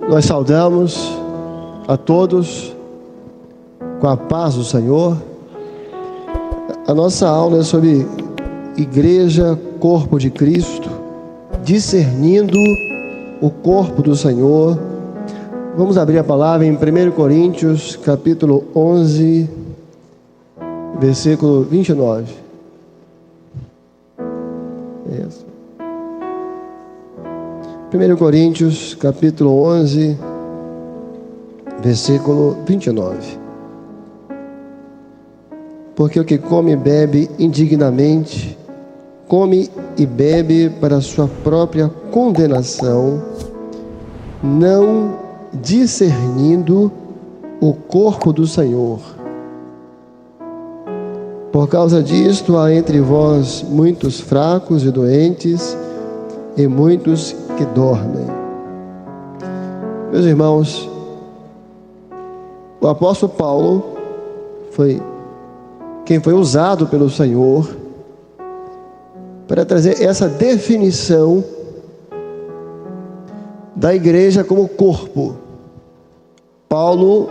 Nós saudamos a todos com a paz do Senhor. A nossa aula é sobre igreja, corpo de Cristo, discernindo o corpo do Senhor. Vamos abrir a palavra em 1 Coríntios, capítulo 11, versículo 29. Isso. 1 Coríntios, capítulo 11, versículo 29. Porque o que come e bebe indignamente, come e bebe para a sua própria condenação, não discernindo o corpo do Senhor. Por causa disto, há entre vós muitos fracos e doentes, e muitos que dormem. Meus irmãos, o apóstolo Paulo foi quem foi usado pelo Senhor para trazer essa definição da igreja como corpo. Paulo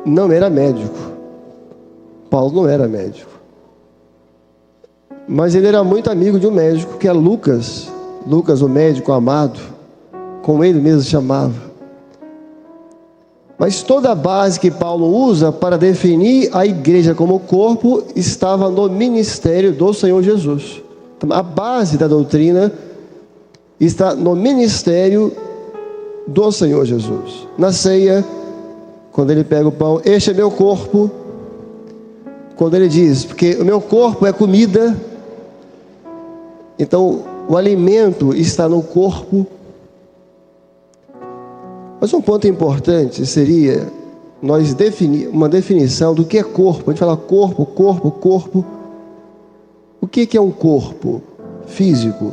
não era médico. Mas ele era muito amigo de um médico que é Lucas, o médico amado, como ele mesmo chamava. Mas toda a base que Paulo usa para definir a igreja como corpo estava no ministério do Senhor Jesus. Então, a base da doutrina está no ministério do Senhor Jesus. Na ceia, quando ele pega o pão, este é meu corpo. Quando ele diz, porque o meu corpo é comida, então o alimento está no corpo. Mas um ponto importante seria nós definir uma definição do que é corpo. A gente fala corpo. O que é um corpo físico?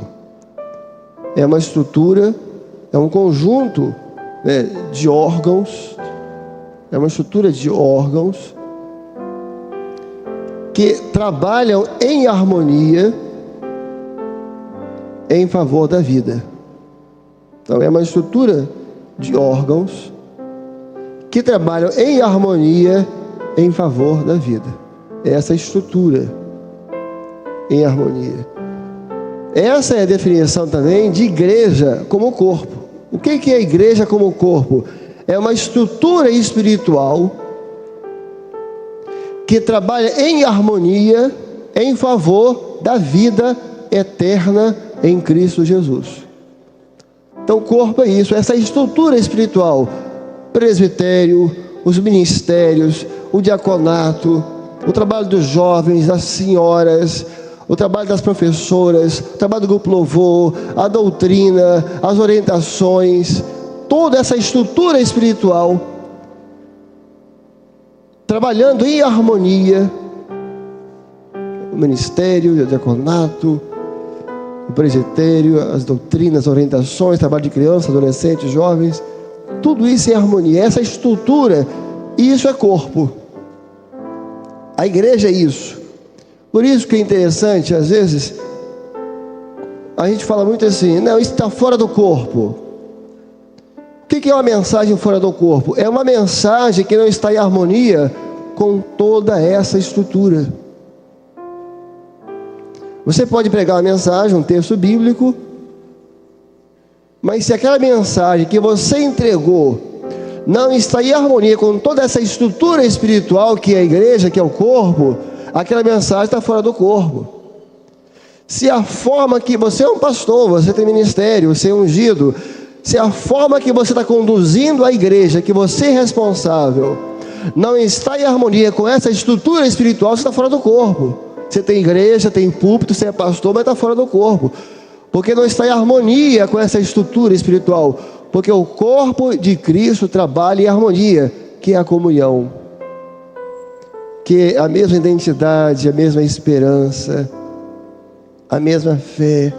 É uma estrutura, é um conjunto, de órgãos. É uma estrutura de órgãos que trabalham em harmonia em favor da vida. Então é uma estrutura de órgãos que trabalham em harmonia em favor da vida. Essa estrutura em harmonia. Essa é a definição também de igreja como corpo. O que é a igreja como corpo? É uma estrutura espiritual que trabalha em harmonia em favor da vida eterna em Cristo Jesus. Então o corpo é isso, essa estrutura espiritual, presbitério, os ministérios, o diaconato, o trabalho dos jovens, das senhoras, o trabalho das professoras, o trabalho do grupo louvor, a doutrina, as orientações, toda essa estrutura espiritual, trabalhando em harmonia, o ministério, o diaconato, o presbitério, as doutrinas, as orientações, trabalho de crianças, adolescentes, jovens, tudo isso em harmonia, essa estrutura, isso é corpo. A igreja é isso. Por isso que é interessante, às vezes, a gente fala muito assim, não, isso está fora do corpo. O que é uma mensagem fora do corpo? É uma mensagem que não está em harmonia com toda essa estrutura. Você pode pregar uma mensagem, um texto bíblico, mas se aquela mensagem que você entregou não está em harmonia com toda essa estrutura espiritual que é a igreja, que é o corpo, aquela mensagem está fora do corpo. Se a forma que você é um pastor, você tem ministério, você é ungido, se a forma que você está conduzindo a igreja, que você é responsável, não está em harmonia com essa estrutura espiritual, você está fora do corpo. Você tem igreja, tem púlpito, você é pastor, mas está fora do corpo. Porque não está em harmonia com essa estrutura espiritual. Porque o corpo de Cristo trabalha em harmonia, que é a comunhão. Que é a mesma identidade, a mesma esperança, a mesma fé.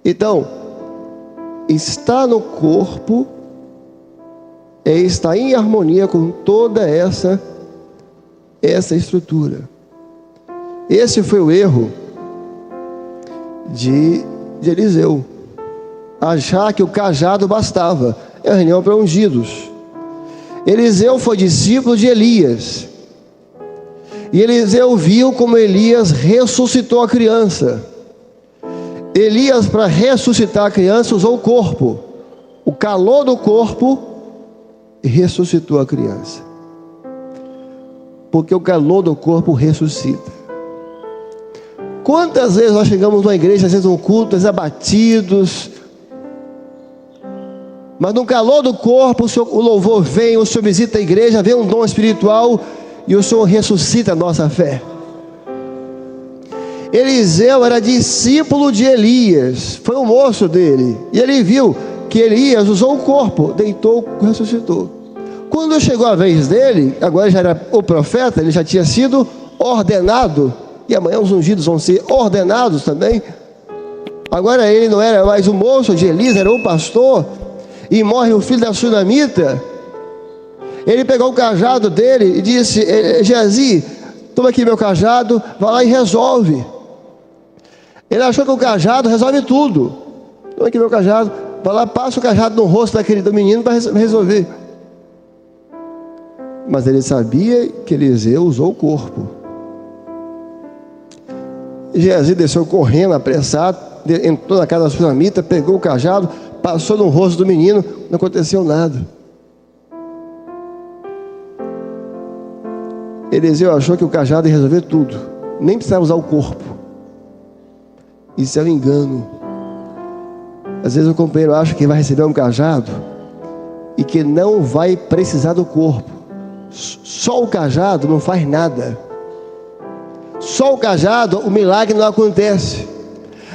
Então, estar no corpo é estar em harmonia com toda essa estrutura. Esse foi o erro de Eliseu. achar que o cajado bastava. É uma reunião para ungidos. Eliseu foi discípulo de Elias. E Eliseu viu como Elias ressuscitou a criança. Elias, para ressuscitar a criança, usou o corpo, o calor do corpo, e ressuscitou a criança. Porque o calor do corpo ressuscita. Quantas vezes nós chegamos numa igreja, às vezes um culto, às vezes abatidos, mas no calor do corpo, o louvor vem, o Senhor visita a igreja, vem um dom espiritual, e o Senhor ressuscita a nossa fé. Eliseu era discípulo de Elias, foi o moço dele, e ele viu que Elias usou o corpo, deitou, ressuscitou. Quando chegou a vez dele, agora já era o profeta, ele já tinha sido ordenado, e amanhã os ungidos vão ser ordenados também. Agora ele não era mais o moço de Elias, era o pastor, e morre o filho da sunamita. Ele pegou o cajado dele e disse: Geazi, toma aqui meu cajado, vai lá e resolve. Ele achou que o cajado resolve tudo. Toma aqui meu cajado, vai lá, passa o cajado no rosto do menino para resolver. Mas ele sabia que Eliseu usou o corpo. Geazi desceu correndo, apressado, entrou na casa da sunamita, pegou o cajado, passou no rosto do menino, não aconteceu nada. Eliseu achou que o cajado ia resolver tudo, nem precisava usar o corpo. Isso é um engano. Às vezes o companheiro acha que vai receber um cajado e que não vai precisar do corpo. Só o cajado não faz nada. Só o cajado, o milagre não acontece.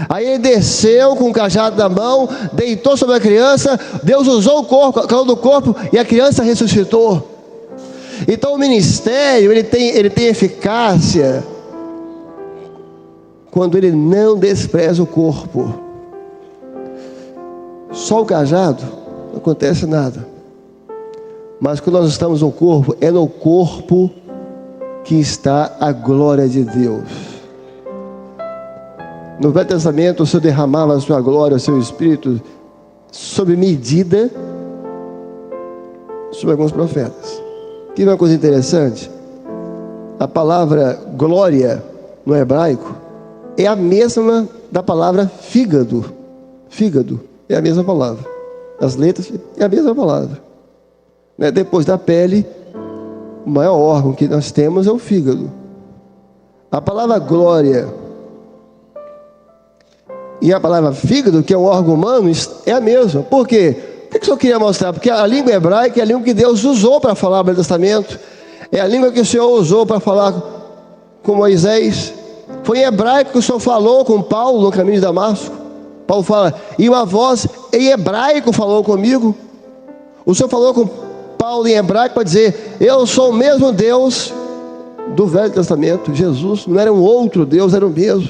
Aí ele desceu com o cajado na mão, deitou sobre a criança, Deus usou o corpo, o calor do corpo, e a criança ressuscitou. Então o ministério, ele tem eficácia quando ele não despreza o corpo. Só o cajado, não acontece nada. Mas quando nós estamos no corpo, é no corpo que está a glória de Deus. No Velho Testamento, o Senhor derramava a sua glória, o seu Espírito, sob medida, sobre alguns profetas. Que uma coisa interessante, a palavra glória no hebraico é a mesma da palavra fígado. Fígado é a mesma palavra. As letras é a mesma palavra. Depois da pele, o maior órgão que nós temos é o fígado. A palavra glória e a palavra fígado, que é um órgão humano, é a mesma. Por quê? O que o Senhor queria mostrar? Porque a língua hebraica é a língua que Deus usou para falar o Velho Testamento. É a língua que o Senhor usou para falar com Moisés. Foi em hebraico que o Senhor falou com Paulo no caminho de Damasco. Paulo fala: e uma voz em hebraico falou comigo. O Senhor falou com Paulo em hebraico para dizer: eu sou o mesmo Deus do Velho Testamento. Jesus não era um outro Deus, era o mesmo.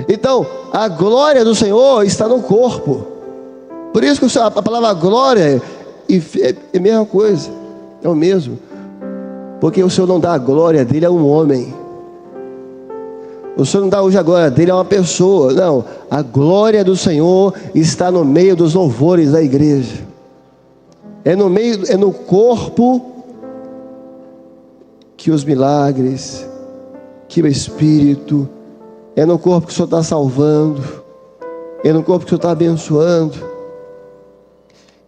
Então, a glória do Senhor está no corpo. Por isso que a palavra glória é a mesma coisa, é o mesmo. Porque o Senhor não dá a glória dele a um homem. O Senhor não dá hoje a glória dele a uma pessoa. Não, a glória do Senhor está no meio dos louvores da igreja. É no corpo que os milagres, que o Espírito, é no corpo que o Senhor está salvando, é no corpo que o Senhor está abençoando.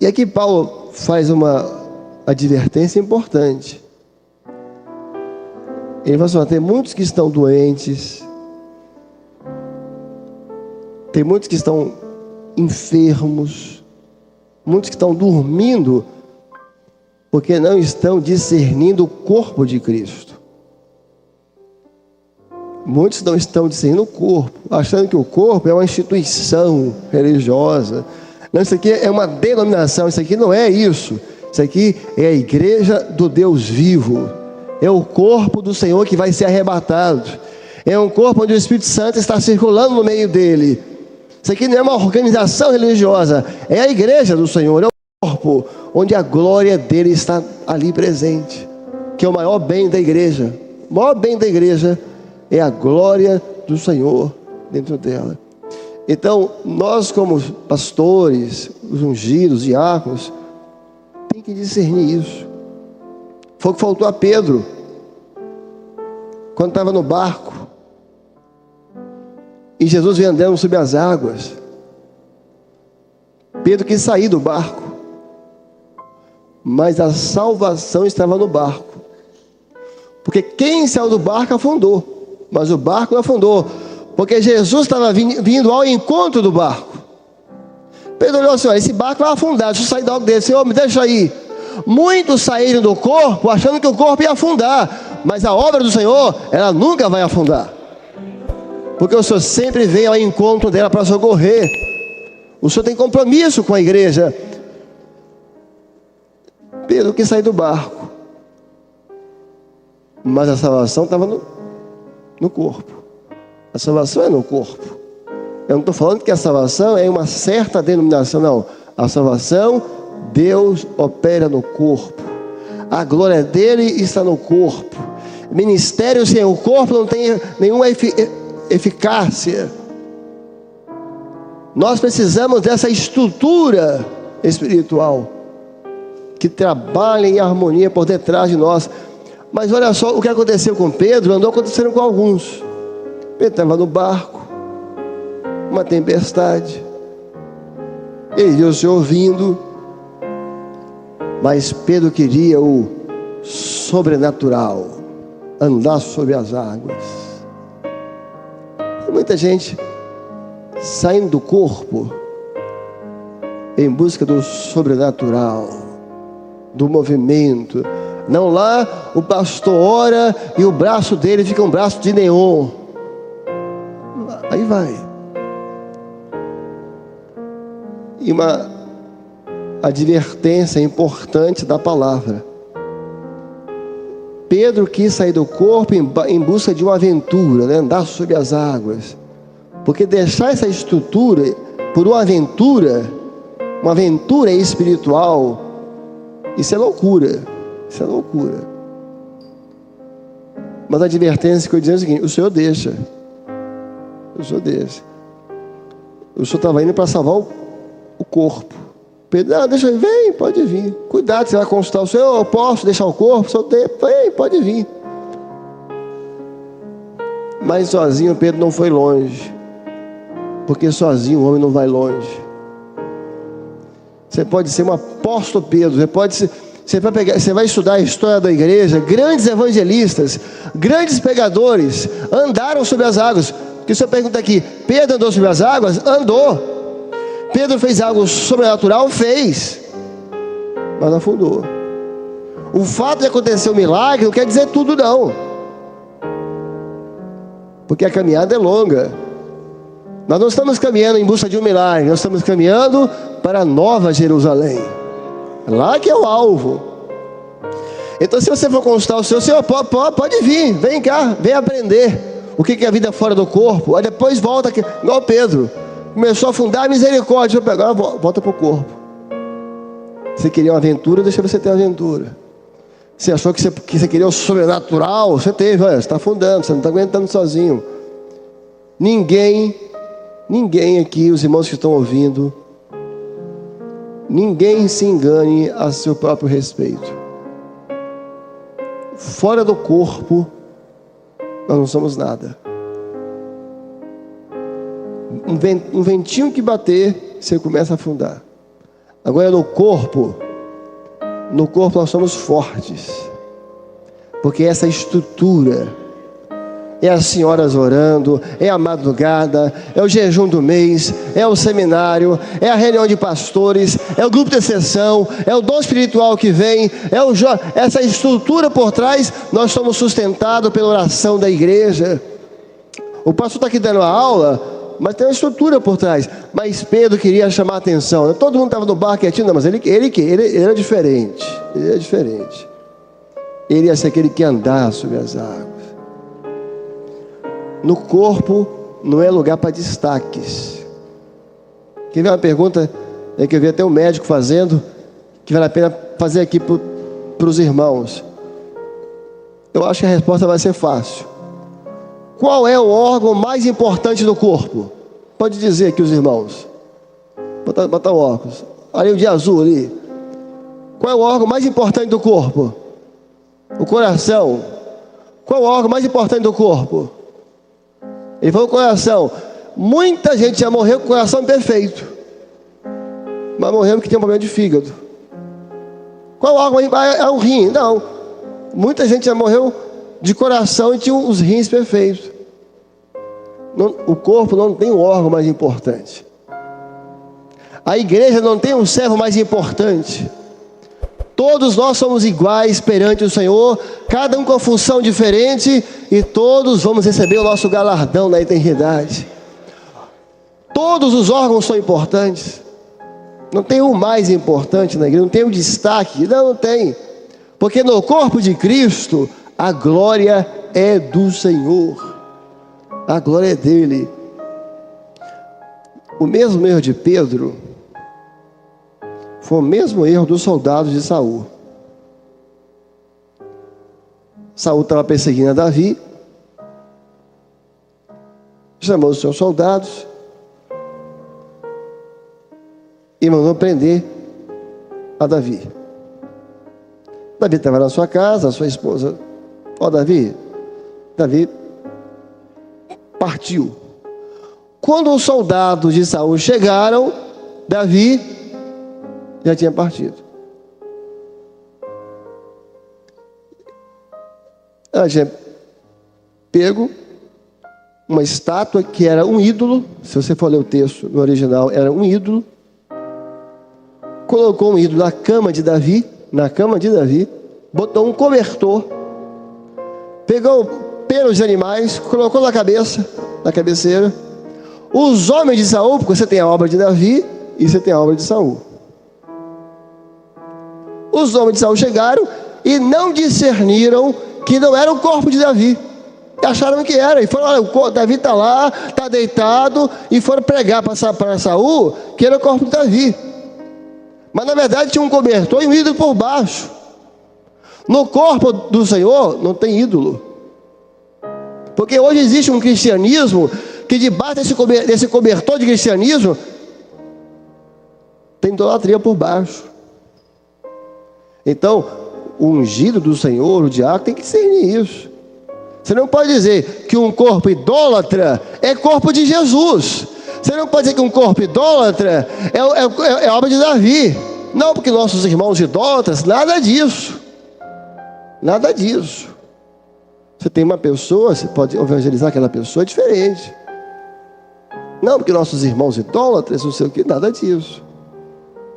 E aqui Paulo faz uma advertência importante. Ele fala assim: tem muitos que estão doentes, tem muitos que estão enfermos, muitos que estão dormindo, porque não estão discernindo o corpo de Cristo. Muitos não estão discernindo o corpo, achando que o corpo é uma instituição religiosa. Não, isso aqui é uma denominação, isso aqui não é isso. Isso aqui é a igreja do Deus vivo. É o corpo do Senhor que vai ser arrebatado. É um corpo onde o Espírito Santo está circulando no meio dele. Isso aqui não é uma organização religiosa, é a igreja do Senhor, é o corpo onde a glória dele está ali presente, que é o maior bem da igreja. O maior bem da igreja é a glória do Senhor dentro dela. Então, nós como pastores, os ungidos, diáconos, tem que discernir isso. Foi o que faltou a Pedro, quando estava no barco, e Jesus veio andando sobre as águas. Pedro quis sair do barco, mas a salvação estava no barco. Porque quem saiu do barco afundou, mas o barco não afundou, porque Jesus estava vindo ao encontro do barco. Pedro olhou assim: esse barco vai afundar, deixa eu sair da água dele. Senhor, me deixa aí. Muitos saíram do corpo achando que o corpo ia afundar, mas a obra do Senhor, ela nunca vai afundar, porque o Senhor sempre vem ao encontro dela para socorrer. O Senhor tem compromisso com a igreja. Pedro quis sair do barco, mas a salvação estava no corpo. A salvação é no corpo. Eu não estou falando que a salvação é uma certa denominação, não. A salvação, Deus opera no corpo. A glória dele está no corpo. Ministério sem o corpo não tem nenhuma eficácia. Nós precisamos dessa estrutura espiritual que trabalha em harmonia por detrás de nós. Mas olha só o que aconteceu com Pedro, andou acontecendo com alguns. Pedro estava no barco, uma tempestade, ele viu o Senhor vindo, mas Pedro queria o sobrenatural, andar sobre as águas. Tem muita gente saindo do corpo em busca do sobrenatural, do movimento. Não, lá o pastor ora e o braço dele fica um braço de neon. Aí vai. E uma advertência importante da palavra. Pedro quis sair do corpo em busca de uma aventura, né? Andar sobre as águas. Porque deixar essa estrutura por uma aventura espiritual, isso é loucura. Isso é loucura. Mas a advertência que eu digo é o seguinte: o Senhor deixa. O Senhor deixa. O Senhor estava indo para salvar o corpo. Pedro, deixa eu, vem, pode vir. Cuidado, você vai consultar o Senhor. Eu posso deixar o corpo? Só vem, pode vir. Mas sozinho Pedro não foi longe. Porque sozinho o homem não vai longe. Você pode ser um apóstolo Pedro. Você vai estudar a história da igreja. Grandes evangelistas, grandes pregadores andaram sobre as águas. Que o senhor pergunta aqui: Pedro andou sobre as águas? Andou. Pedro fez algo sobrenatural? Fez, mas afundou. O fato de acontecer um milagre não quer dizer tudo, não, porque a caminhada é longa. Nós não estamos caminhando em busca de um milagre, nós estamos caminhando para a Nova Jerusalém. Lá que é o alvo. Então, se você for consultar o Senhor, pode vir, vem cá, vem aprender o que é a vida fora do corpo. Aí depois volta aqui, igual Pedro. Começou a afundar, misericórdia. Agora volta para o corpo. Você queria uma aventura, deixa você ter uma aventura. Você achou que você queria o sobrenatural, você teve, olha, você está afundando, você não está aguentando sozinho. Ninguém aqui, os irmãos que estão ouvindo, ninguém se engane a seu próprio respeito. Fora do corpo, nós não somos nada. Um ventinho que bater, você começa a afundar. Agora no corpo nós somos fortes, porque essa estrutura é as senhoras orando, é a madrugada, é o jejum do mês, é o seminário, é a reunião de pastores, é o grupo de sessão, é o dom espiritual que vem, essa estrutura por trás. Nós somos sustentados pela oração da igreja. O pastor está aqui dando a aula, mas tem uma estrutura por trás. Mas Pedro queria chamar a atenção. Todo mundo estava no barco quietinho, não, mas ele era diferente. Ele era diferente. Ele ia ser aquele que andar sobre as águas. No corpo não é lugar para destaques. Quer ver uma pergunta que eu vi até o médico fazendo, que vale a pena fazer aqui para os irmãos? Eu acho que a resposta vai ser fácil. Qual é o órgão mais importante do corpo? Pode dizer aqui os irmãos. Botar o óculos. Ali o de azul ali. Qual é o órgão mais importante do corpo? O coração. Qual é o órgão mais importante do corpo? Ele falou o coração. Muita gente já morreu com o coração perfeito, mas morreu porque tem um problema de fígado. Qual é o órgão? É o rim. Não. Muita gente já morreu de coração e tinha os rins perfeitos. O corpo não tem um órgão mais importante. A igreja não tem um servo mais importante. Todos nós somos iguais perante o Senhor, cada um com uma função diferente, e todos vamos receber o nosso galardão na eternidade. Todos os órgãos são importantes. Não tem um mais importante na igreja, não tem um destaque. Não tem. Porque no corpo de Cristo, a glória é do Senhor. A glória é dele. O mesmo erro de Pedro foi o mesmo erro dos soldados de Saul. Saul estava perseguindo a Davi, chamou os seus soldados e mandou prender a Davi. Davi estava na sua casa, a sua esposa. Davi partiu. Quando os soldados de Saul chegaram, Davi já tinha partido. Ela tinha pego uma estátua que era um ídolo. Se você for ler o texto no original, era um ídolo. Colocou um ídolo na cama de Davi, botou um cobertor, pegou pelos de animais, colocou na cabeça, na cabeceira. Os homens de Saul, porque você tem a obra de Davi e você tem a obra de Saul. Os homens de Saul chegaram e não discerniram que não era o corpo de Davi. Acharam que era. E foram, olha, Davi está lá, está deitado. E foram pregar para Saul que era o corpo de Davi. Mas na verdade tinha um cobertor e um ídolo por baixo. No corpo do Senhor não tem ídolo. Porque hoje existe um cristianismo que debaixo desse cobertor de cristianismo tem idolatria por baixo. Então, o ungido do Senhor, o diácono, tem que discernir isso. Você não pode dizer que um corpo idólatra é corpo de Jesus. Você não pode dizer que um corpo idólatra é obra de Davi. Não, porque nossos irmãos idólatras, nada disso. Nada disso. Você tem uma pessoa, você pode evangelizar aquela pessoa, é diferente. Não, porque nossos irmãos idólatras, não sei o que, nada disso.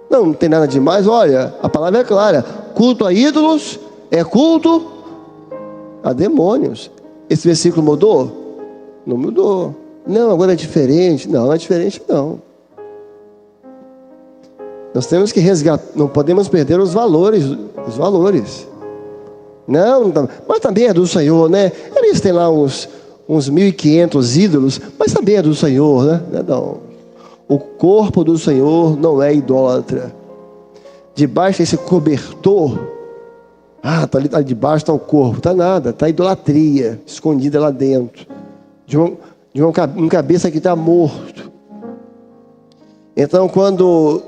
Não tem nada demais. Olha, a palavra é clara. Culto a ídolos é culto a demônios. Esse versículo mudou? Não mudou. Não, agora é diferente. Não é diferente não. Nós temos que resgatar, não podemos perder os valores. Não, mas também é do Senhor, né? Eles têm lá uns 1.500 ídolos, mas também é do Senhor, né? Não. O corpo do Senhor não é idólatra. Debaixo desse cobertor, tá ali debaixo está o corpo, está nada, está a idolatria escondida lá dentro, de um cabeça que está morto. Então, quando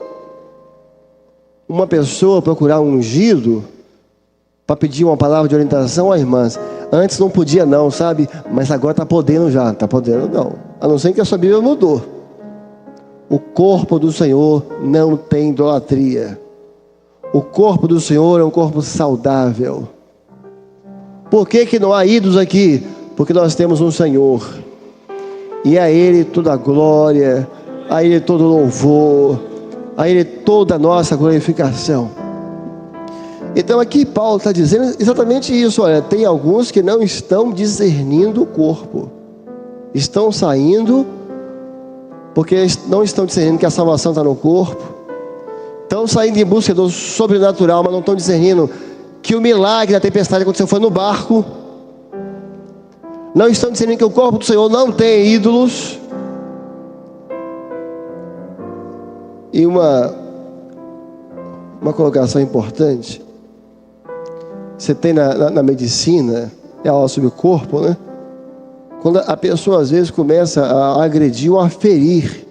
uma pessoa procurar um ungido para pedir uma palavra de orientação, irmãs, antes não podia não, sabe? Mas agora está podendo já, está podendo não. A não ser que a sua Bíblia mudou. O corpo do Senhor não tem idolatria. O corpo do Senhor é um corpo saudável. Por que não há ídolos aqui? Porque nós temos um Senhor. E a Ele toda a glória, a Ele todo o louvor, a Ele toda a nossa glorificação. Então aqui Paulo está dizendo exatamente isso. Olha, tem alguns que não estão discernindo o corpo. Estão saindo porque não estão discernindo que a salvação está no corpo. Estão saindo em busca do sobrenatural, mas não estão discernindo que o milagre da tempestade aconteceu foi no barco. Não estão discernindo que o corpo do Senhor não tem ídolos. E uma colocação importante. Você tem na medicina, é a aula sobre o corpo, né? Quando a pessoa às vezes começa a agredir ou a ferir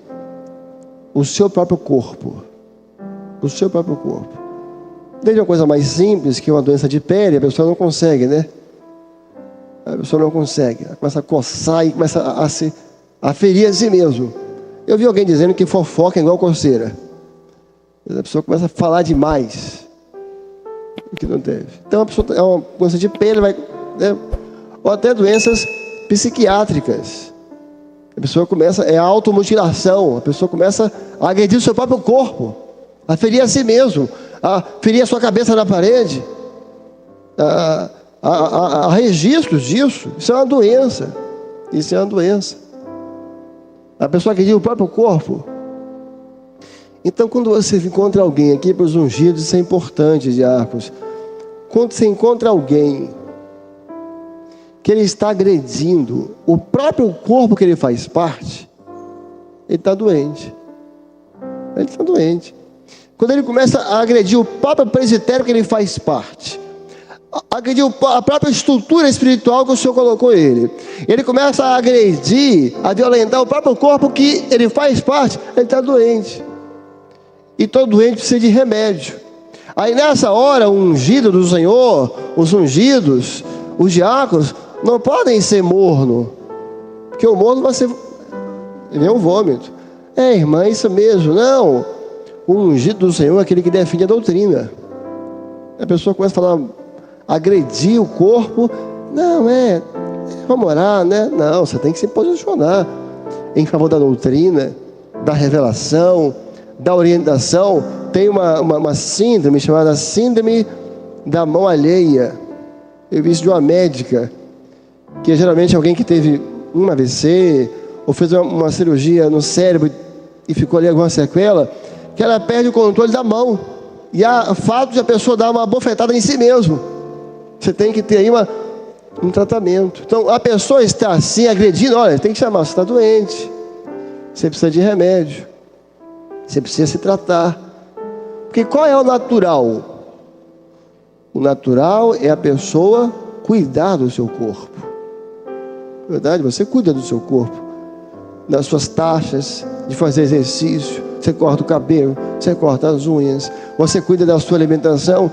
o seu próprio corpo. O seu próprio corpo. Desde uma coisa mais simples, que é uma doença de pele, a pessoa não consegue, né? A pessoa não consegue. Ela começa a coçar e começa a ferir a si mesmo. Eu vi alguém dizendo que fofoca é igual coceira. A pessoa começa a falar demais o que não deve. Então a pessoa é uma doença de pele, né? Ou até doenças psiquiátricas. A pessoa começa, é automutilação, a pessoa começa a agredir o seu próprio corpo, a ferir a si mesmo, a ferir a sua cabeça na parede. Há registros disso. Isso é uma doença. Isso é uma doença. A pessoa agredir o próprio corpo. Então, quando você encontra alguém aqui para os ungidos, isso é importante, diáconos. Quando você encontra alguém que ele está agredindo o próprio corpo que ele faz parte, ele está doente. Ele está doente. Quando ele começa a agredir o próprio presbitério que ele faz parte, agredir a própria estrutura espiritual que o Senhor colocou ele começa a agredir, a violentar o próprio corpo que ele faz parte, ele está doente. E todo doente precisa de remédio. Aí nessa hora, o ungido do Senhor, os ungidos, os diáconos, não podem ser morno, porque o morno vai ser um vômito. Irmã, isso mesmo. Não, o ungido do Senhor é aquele que defende a doutrina. A pessoa começa a falar, agredir o corpo. Não, vamos orar, né? Não, você tem que se posicionar em favor da doutrina, da revelação, da orientação. Tem uma síndrome chamada síndrome da mão alheia. Eu vi isso de uma médica, que é geralmente alguém que teve um AVC, ou fez uma cirurgia no cérebro e ficou ali alguma sequela, que ela perde o controle da mão. E há fato de a pessoa dar uma bofetada em si mesmo. Você tem que ter aí um tratamento. Então, a pessoa está assim, agredindo, olha, tem que chamar, você está doente. Você precisa de remédio. Você precisa se tratar. Porque qual é o natural? O natural é a pessoa cuidar do seu corpo. Verdade? Você cuida do seu corpo, das suas taxas, de fazer exercício. Você corta o cabelo, você corta as unhas, você cuida da sua alimentação.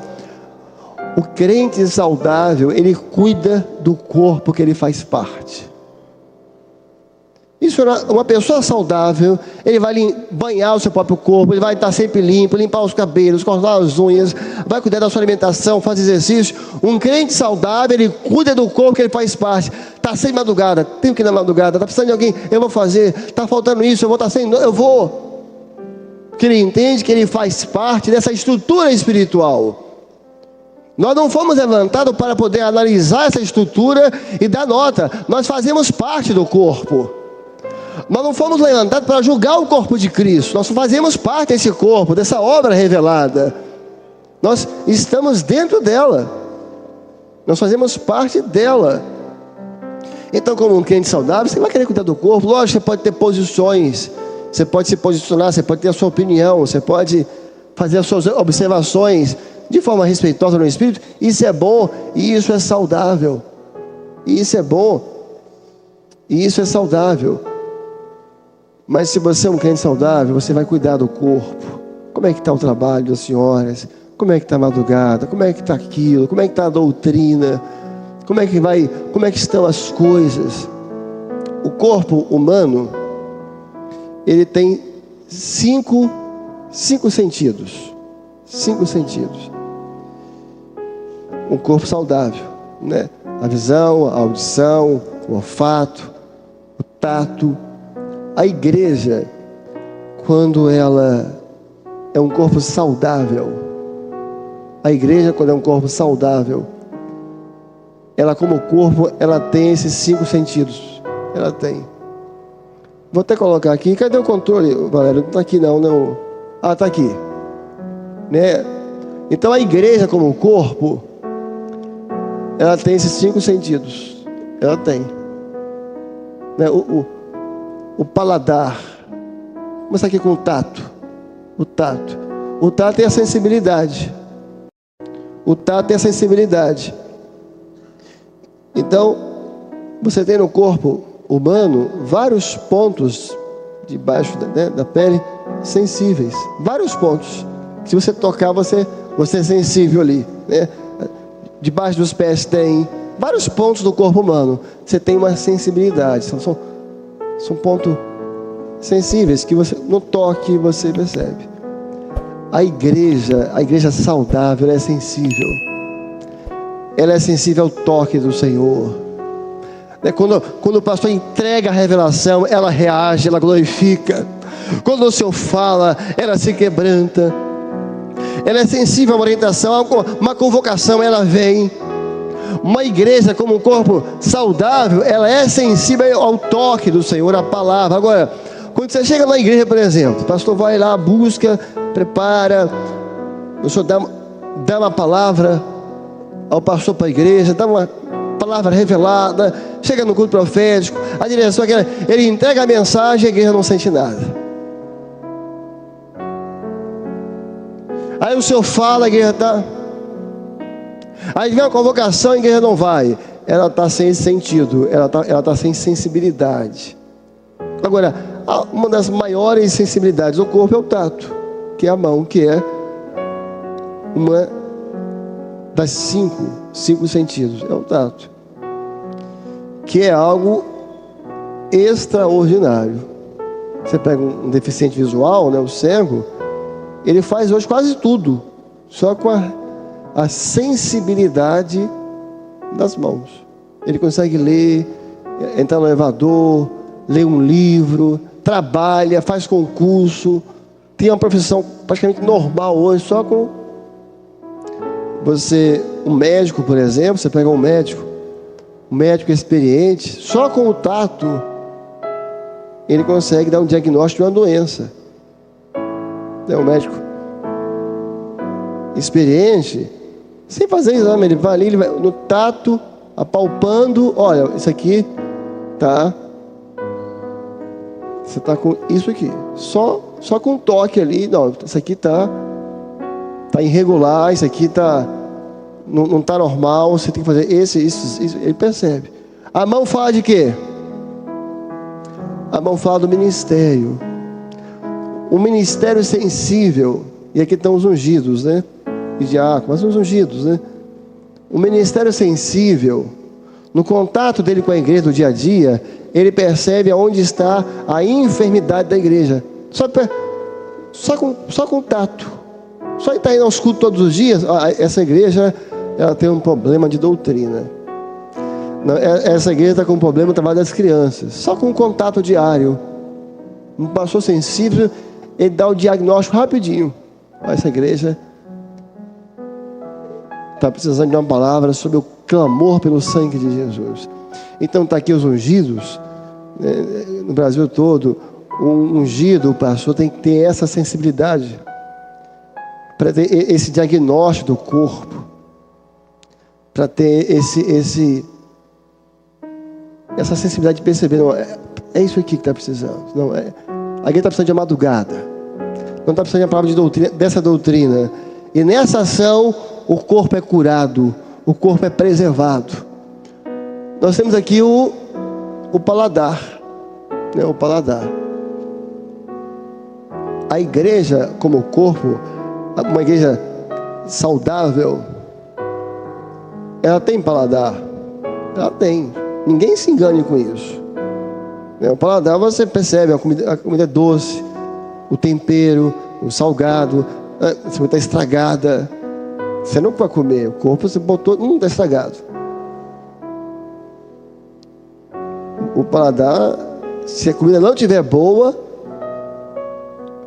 O crente saudável, ele cuida do corpo que ele faz parte. Isso, uma pessoa saudável, ele vai banhar o seu próprio corpo, ele vai estar sempre limpo, limpar os cabelos, cortar as unhas, vai cuidar da sua alimentação, fazer exercício. Um crente saudável, ele cuida do corpo que ele faz parte. Está sem madrugada, tenho que ir na madrugada, está precisando de alguém, eu vou fazer, está faltando isso, eu vou estar sem, eu vou. Porque ele entende que ele faz parte dessa estrutura espiritual. Nós não fomos levantados para poder analisar essa estrutura e dar nota. Nós fazemos parte do corpo. Nós não fomos levantados para julgar o corpo de Cristo. Nós fazemos parte desse corpo, dessa obra revelada. Nós estamos dentro dela. Nós fazemos parte dela. Então, como um crente saudável, você vai querer cuidar do corpo. Lógico, você pode ter posições. Você pode se posicionar, você pode ter a sua opinião. Você pode fazer as suas observações de forma respeitosa no Espírito. Isso é bom e isso é saudável. E isso é bom e isso é saudável. Mas se você é um crente saudável, você vai cuidar do corpo. Como é que está o trabalho das senhoras? Como é que está a madrugada? Como é que está aquilo? Como é que está a doutrina? Como é que estão as coisas? O corpo humano, ele tem cinco sentidos. 5 sentidos. Um corpo saudável, né? A visão, a audição, o olfato, o tato. A igreja, quando ela é um corpo saudável, a igreja, quando é um corpo saudável, ela como corpo, ela tem esses 5 sentidos. Ela tem. Vou até colocar aqui. Cadê o controle, Valério? Não está aqui não. Ah, está aqui. Né? Então a igreja como corpo, ela tem esses 5 sentidos. Ela tem. Né? O paladar. Vou começar aqui com o tato. O tato. O tato é a sensibilidade. O tato é a sensibilidade. Então, você tem no corpo humano vários pontos debaixo da pele sensíveis. Vários pontos. Se você tocar, você é sensível ali, né? Debaixo dos pés tem vários pontos do corpo humano. Você tem uma sensibilidade. São pontos sensíveis que você, no toque, você percebe. A igreja saudável, ela é sensível. Ela é sensível ao toque do Senhor. Quando o pastor entrega a revelação, ela reage, ela glorifica. Quando o Senhor fala, ela se quebranta. Ela é sensível a uma orientação, uma convocação, ela vem. Uma igreja como um corpo saudável, ela é sensível ao toque do Senhor, à palavra. Agora, quando você chega na igreja, por exemplo, o pastor vai lá, busca, prepara, o Senhor dá uma palavra ao pastor para a igreja, dá uma palavra revelada, chega no culto profético, a direção é ele entrega a mensagem e a igreja não sente nada. Aí o Senhor fala, a igreja está. Aí vem a convocação, a igreja não vai. Ela está sem sentido, ela está sem sensibilidade. Agora, uma das maiores sensibilidades do corpo é o tato, que é a mão, que é uma das cinco sentidos, é o tato, que é algo extraordinário. Você pega um deficiente visual, né, o cego, ele faz hoje quase tudo, só com a sensibilidade das mãos. Ele consegue ler, entrar no elevador, ler um livro, trabalha, faz concurso, tem uma profissão praticamente normal hoje, só com um médico, por exemplo, você pega um médico experiente, só com o tato, ele consegue dar um diagnóstico de uma doença. Um médico experiente, sem fazer exame, ele vai ali, ele vai no tato, apalpando, olha, isso aqui tá, você tá com isso aqui, só com um toque ali, não, isso aqui tá irregular, isso aqui não tá normal, você tem que fazer isso, ele percebe. A mão fala de quê? A mão fala do ministério. O ministério sensível, e aqui estão os ungidos, né? E diáconos, mas os ungidos, né? O ministério sensível, no contato dele com a igreja do dia a dia, ele percebe aonde está a enfermidade da igreja. Só com tato. Só está indo aos cultos todos os dias. Essa igreja, ela tem um problema de doutrina. Essa igreja está com um problema no trabalho das crianças. Só com um contato diário. Um pastor sensível, ele dá o diagnóstico rapidinho. Essa igreja está precisando de uma palavra sobre o clamor pelo sangue de Jesus. Então está aqui os ungidos, né, no Brasil todo. Um ungido, o pastor, tem que ter essa sensibilidade para ter esse diagnóstico do corpo, para ter essa sensibilidade de perceber, não, é isso aqui que está precisando. Não, alguém está precisando de uma madrugada, não está precisando de uma palavra de doutrina, dessa doutrina. E nessa ação, o corpo é curado, o corpo é preservado. Nós temos aqui o paladar, né, o paladar. A igreja como corpo, uma igreja saudável, ela tem paladar. Ela tem. Ninguém se engane com isso. O paladar, você percebe, a comida é doce, o tempero, o salgado, a comida está estragada. Você não vai comer, o corpo você botou, não está estragado. O paladar, se a comida não estiver boa,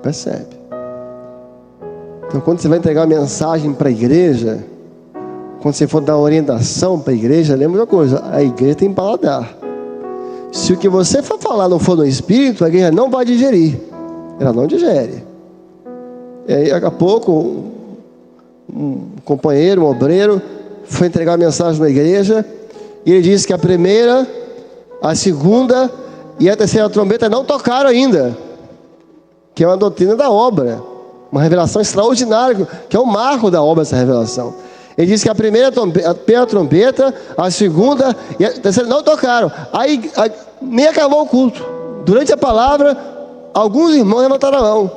percebe. Então, quando você vai entregar uma mensagem para a igreja, quando você for dar orientação para a igreja, lembra uma coisa: a igreja tem paladar. Se o que você for falar não for no espírito, a igreja não vai digerir. Ela não digere. E aí, daqui a pouco, um companheiro, um obreiro, foi entregar uma mensagem na igreja, e ele disse que a primeira, a segunda e a terceira trombeta não tocaram ainda, que é uma doutrina da obra, uma revelação extraordinária, que é o marco da obra, essa revelação. Ele disse que a primeira trombeta, a segunda e a terceira não tocaram. Aí nem acabou o culto. Durante a palavra, alguns irmãos levantaram a mão.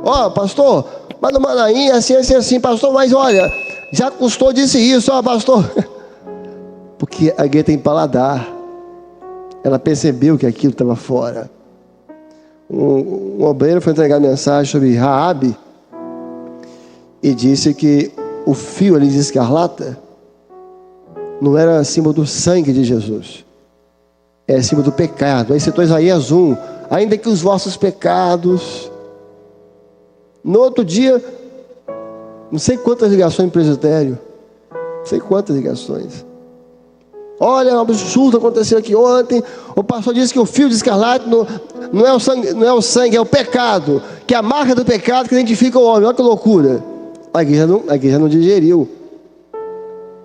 Ó, pastor, mas no Manaim, assim, pastor, mas olha, já custou, disse isso, ó, pastor. Porque a igreja tem paladar. Ela percebeu que aquilo estava fora. Um obreiro foi entregar mensagem sobre Raabe e disse que o fio ali de escarlata não era símbolo do sangue de Jesus, é símbolo do pecado. Aí citou Isaías 1, ainda que os vossos pecados. No outro dia, não sei quantas ligações no presbitério, não sei quantas ligações. Olha, um absurdo aconteceu aqui ontem. O pastor disse que o fio de escarlate não é o sangue, é o pecado, que é a marca do pecado que identifica o homem. Olha que loucura. A igreja não digeriu.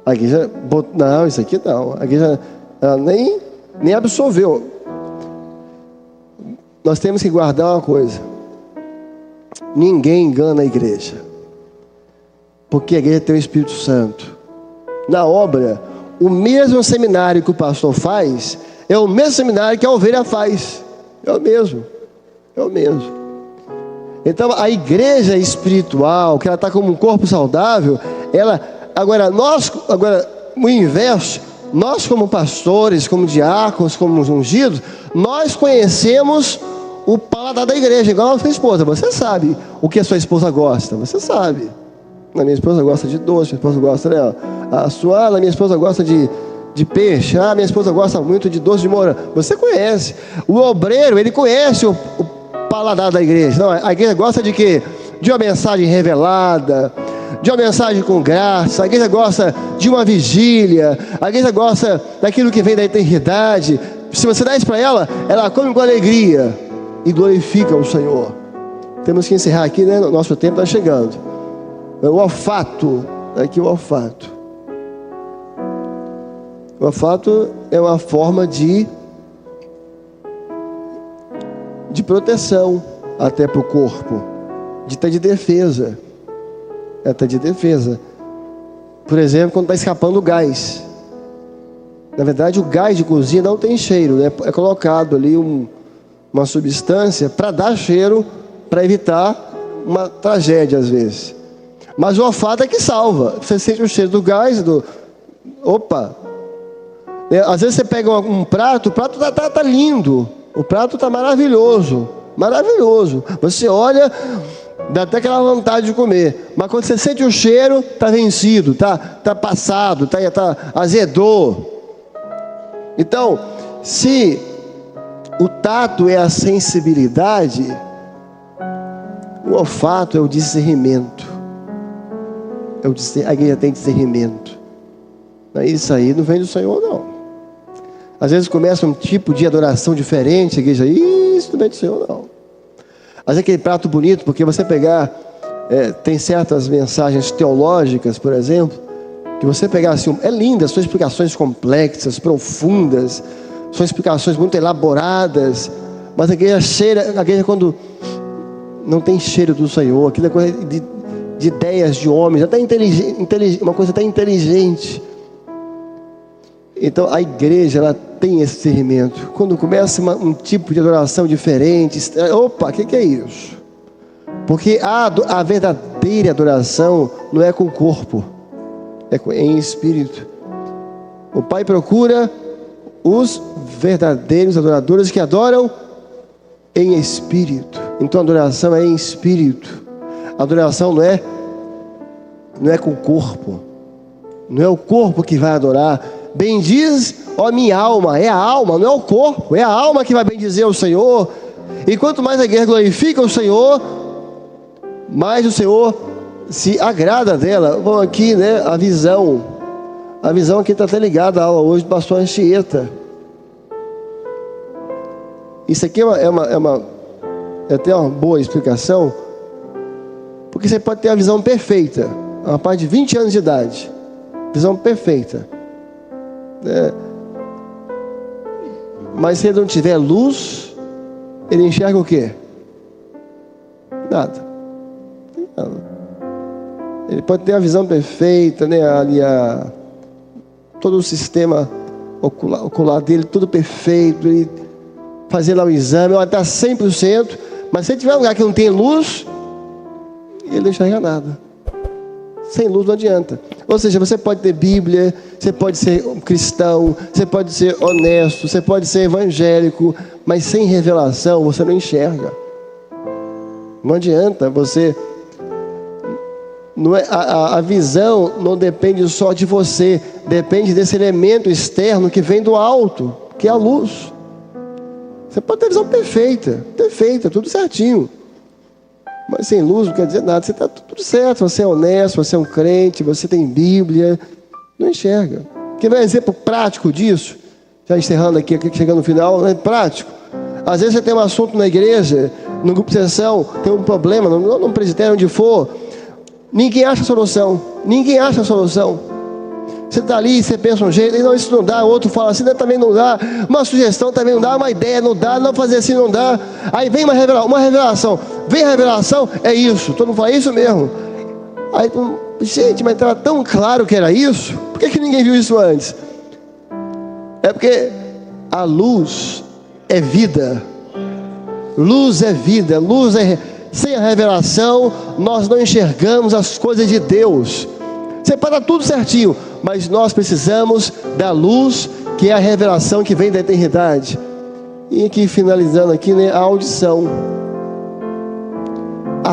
A igreja não, isso aqui não. A igreja nem absorveu. Nós temos que guardar uma coisa: ninguém engana a igreja, porque a igreja tem o Espírito Santo. Na obra, o mesmo seminário que o pastor faz é o mesmo seminário que a ovelha faz. É o mesmo. Então a igreja espiritual, que ela está como um corpo saudável, agora o inverso, nós como pastores, como diáconos, como ungidos, nós conhecemos o paladar da igreja, igual a sua esposa. Você sabe o que a sua esposa gosta, você sabe. A minha esposa gosta de doce, minha esposa gosta, né? A minha esposa gosta de peixe, minha esposa gosta muito de doce de morango. Você conhece. O obreiro, ele conhece o paladar da igreja. Não, a igreja gosta de quê? De uma mensagem revelada, de uma mensagem com graça. A igreja gosta de uma vigília. A igreja gosta daquilo que vem da eternidade. Se você dá isso para ela, ela come com alegria e glorifica o Senhor. Temos que encerrar aqui, né? Nosso tempo está chegando. O olfato, aqui o olfato. O olfato é uma forma de proteção até para o corpo, até de defesa. Por exemplo, quando está escapando o gás. Na verdade, o gás de cozinha não tem cheiro, né? É colocado ali uma substância para dar cheiro, para evitar uma tragédia às vezes. Mas o olfato é que salva. Você sente o cheiro do gás, às vezes você pega um prato, o prato tá lindo, o prato tá maravilhoso. Você olha, dá até aquela vontade de comer. Mas quando você sente o cheiro, tá vencido, tá passado, azedou. Então, se o tato é a sensibilidade, o olfato é o discernimento. A igreja tem discernimento. Isso aí não vem do Senhor, não. Às vezes começa um tipo de adoração diferente, a igreja, isso não vem do Senhor, não. Às vezes aquele prato bonito, porque você pegar, tem certas mensagens teológicas, por exemplo, que você pegar assim, é linda, são explicações complexas, profundas, são explicações muito elaboradas, mas a igreja quando não tem cheiro do Senhor, aquilo é coisa de ideias de homens, até uma coisa até inteligente. Então a igreja, ela tem esse discernimento. Quando começa um tipo de adoração diferente, o que é isso? Porque a verdadeira adoração não é com o corpo, é em espírito. O Pai procura os verdadeiros adoradores que adoram em espírito. Então a adoração é em espírito. A adoração não é com o corpo. Não é o corpo que vai adorar. Bendiz, ó minha alma. É a alma, não é o corpo. É a alma que vai bendizer o Senhor. E quanto mais a igreja glorifica o Senhor, mais o Senhor se agrada dela. Vamos aqui, né? A visão aqui está até ligada à aula hoje do pastor Anchieta. Isso aqui é até uma boa explicação, porque você pode ter a visão perfeita, a rapaz de 20 anos de idade, visão perfeita, né? Mas se ele não tiver luz, ele enxerga o quê? Nada. Ele pode ter a visão perfeita, né? Todo o sistema ocular dele, tudo perfeito. Ele fazer lá o exame, ele está 100%. Mas se ele tiver um lugar que não tem luz, ele não enxerga nada. Sem luz não adianta. Ou seja, você pode ter Bíblia, você pode ser um cristão, você pode ser honesto, você pode ser evangélico, mas sem revelação você não enxerga. Não adianta você... Não é, a visão não depende só de você, depende desse elemento externo que vem do alto, que é a luz. Você pode ter visão perfeita, tudo certinho. Mas sem luz não quer dizer nada. Você está tudo certo, você é honesto, você é um crente, você tem Bíblia, não enxerga. Quer ver um exemplo prático disso? Já encerrando aqui, chegando no final, né? Prático. Às vezes você tem um assunto na igreja, no grupo de sessão, tem um problema, no presbitério, onde for, ninguém acha solução. Você está ali, você pensa um jeito, não, isso não dá, o outro fala assim, também não dá, uma sugestão também não dá, uma ideia não dá, não fazer assim não dá. Aí vem uma revelação, é isso, todo mundo fala isso mesmo. Aí, gente, mas estava tão claro que era isso, por que ninguém viu isso antes? É porque a luz é vida, sem a revelação nós não enxergamos as coisas de Deus. Você pode dar tudo certinho, mas nós precisamos da luz, que é a revelação que vem da eternidade. E aqui, finalizando aqui, né, a audição. A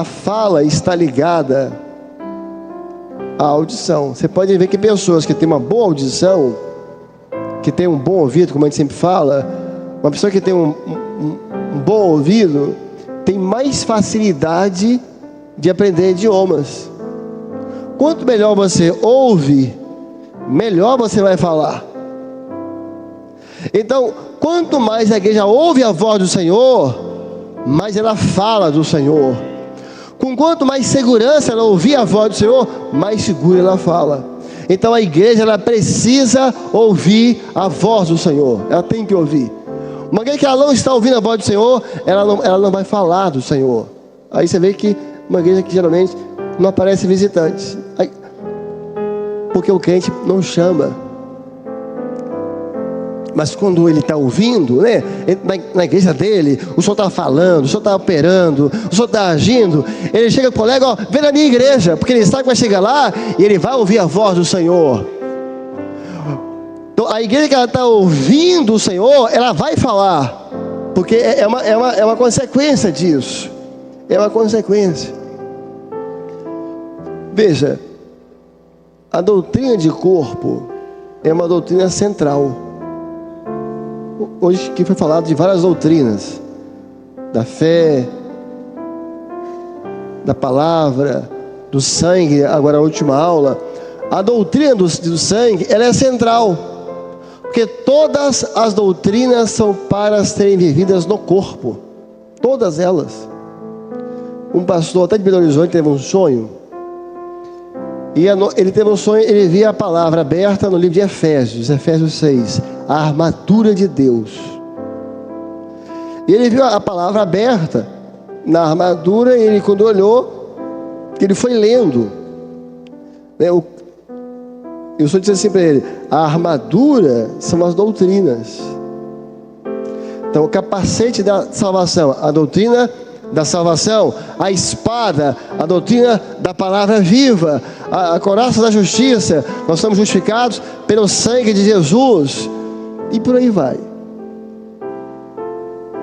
fala está ligada à audição. Você pode ver que pessoas que têm uma boa audição, que têm um bom ouvido, como a gente sempre fala, uma pessoa que tem um bom ouvido, tem mais facilidade de aprender idiomas. Quanto melhor você ouve, melhor você vai falar. Então, quanto mais a igreja ouve a voz do Senhor, mais ela fala do Senhor. Com quanto mais segurança ela ouvir a voz do Senhor, mais segura ela fala. Então a igreja, ela precisa ouvir a voz do Senhor. Ela tem que ouvir. Uma vez que ela não está ouvindo a voz do Senhor, ela não vai falar do Senhor. Aí você vê que uma igreja que geralmente não aparece visitantes, porque o crente não chama. Mas quando ele está ouvindo, né, na igreja dele, o senhor está falando, o senhor está operando, o senhor está agindo, ele chega para o colega, ó, vem na minha igreja, porque ele sabe que vai chegar lá e ele vai ouvir a voz do Senhor. Então a igreja que ela está ouvindo o Senhor, ela vai falar, porque é uma consequência disso. É uma consequência. Veja, a doutrina de corpo é uma doutrina central. Hoje aqui foi falado de várias doutrinas, da fé, da palavra, do sangue, agora a última aula. A doutrina do sangue, ela é central, porque todas as doutrinas são para serem vividas no corpo, todas elas. Um pastor até de Belo Horizonte teve um sonho, e ele teve um sonho, ele via a palavra aberta no livro de Efésios 6, a armadura de Deus. E ele viu a palavra aberta na armadura, e ele, quando olhou, ele foi lendo, né, eu só disse assim para ele: a armadura são as doutrinas. Então, o capacete da salvação, a doutrina da salvação, a espada, a doutrina da palavra viva, a couraça da justiça, nós somos justificados pelo sangue de Jesus, e por aí vai.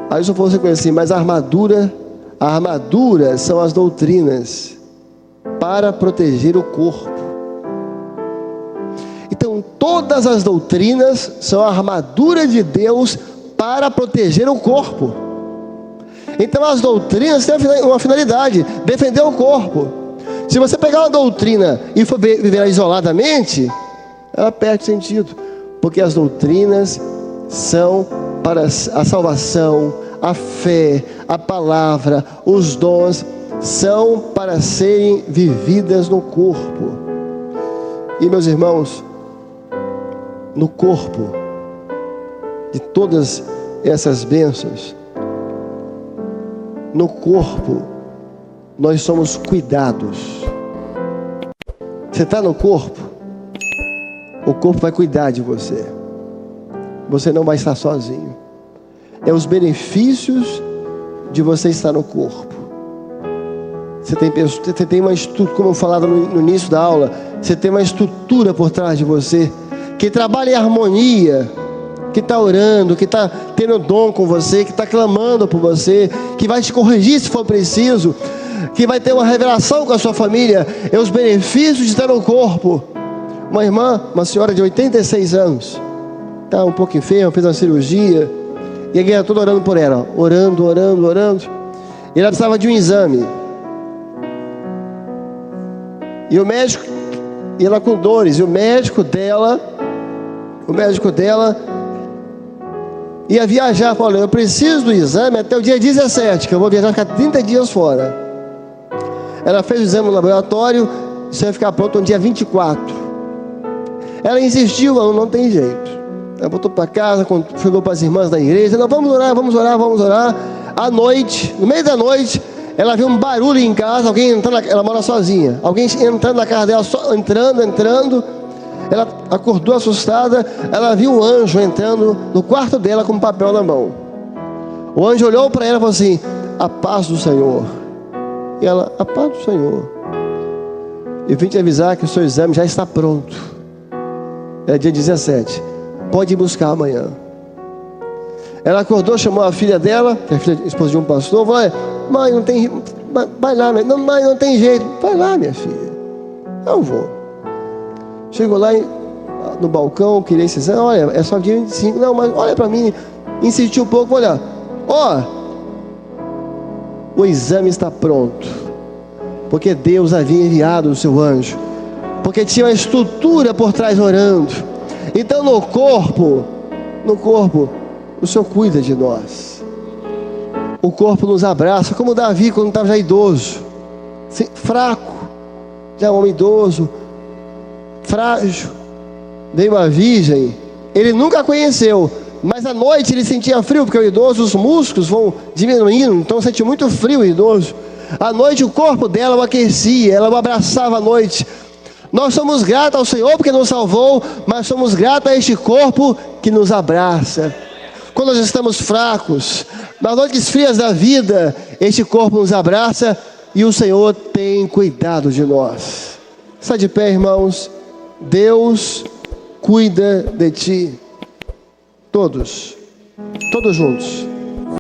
Aí se eu fosse conhecer, mas a armadura são as doutrinas para proteger o corpo. Então todas as doutrinas são a armadura de Deus para proteger o corpo. Então as doutrinas têm uma finalidade: defender o corpo. Se você pegar uma doutrina e for viver isoladamente, ela perde sentido, porque as doutrinas são para a salvação, a fé, a palavra, os dons, são para serem vividas no corpo. E meus irmãos, no corpo de todas essas bênçãos, no corpo nós somos cuidados. Você está no corpo, o corpo vai cuidar de você. Você não vai estar sozinho. É os benefícios de você estar no corpo. Você tem uma estrutura, como eu falava no início da aula, você tem uma estrutura por trás de você, que trabalha em harmonia, que está orando, que está tendo dom com você, que está clamando por você, que vai te corrigir se for preciso, que vai ter uma revelação com a sua família. É os benefícios de estar no corpo. Uma irmã, uma senhora de 86 anos, está um pouco enferma, fez uma cirurgia, e a igreja toda orando por ela, orando. E ela precisava de um exame. E o médico, e ela com dores, e o médico dela ia viajar, falou: eu preciso do exame até o dia 17, que eu vou viajar, ficar 30 dias fora. Ela fez o exame no laboratório, isso vai ficar pronto no dia 24. Ela insistiu, não tem jeito. Ela voltou para casa, chegou para as irmãs da igreja: não, vamos orar. À noite, no meio da noite, ela viu um barulho em casa, alguém entrando, ela mora sozinha, alguém entrando na casa dela, entrando. Ela acordou assustada, ela viu um anjo entrando no quarto dela com um papel na mão. O anjo olhou para ela e falou assim: a paz do Senhor. E ela: a paz do Senhor. Eu vim te avisar que o seu exame já está pronto. É dia 17. Pode ir buscar amanhã. Ela acordou, chamou a filha dela, que é a filha, esposa de um pastor, falou: mãe, não tem, vai lá, mãe, não tem jeito. Vai lá, minha filha. Eu vou. Chegou lá no balcão, queria esse exame. Olha, é só dia 25. Não, mas olha para mim. Insistiu um pouco, olha. O exame está pronto. Porque Deus havia enviado o seu anjo. Porque tinha uma estrutura por trás orando. Então no corpo, o Senhor cuida de nós. O corpo nos abraça, como Davi quando estava já idoso, fraco, já um homem idoso, frágil. Veio uma virgem, ele nunca a conheceu, mas à noite ele sentia frio, porque o idoso, os músculos vão diminuindo, então sente muito frio o idoso. À noite o corpo dela o aquecia, ela o abraçava à noite. Nós somos gratos ao Senhor porque nos salvou, mas somos gratos a este corpo que nos abraça. Quando nós estamos fracos, nas noites frias da vida, este corpo nos abraça e o Senhor tem cuidado de nós. Está de pé, irmãos. Deus cuida de ti. Todos juntos.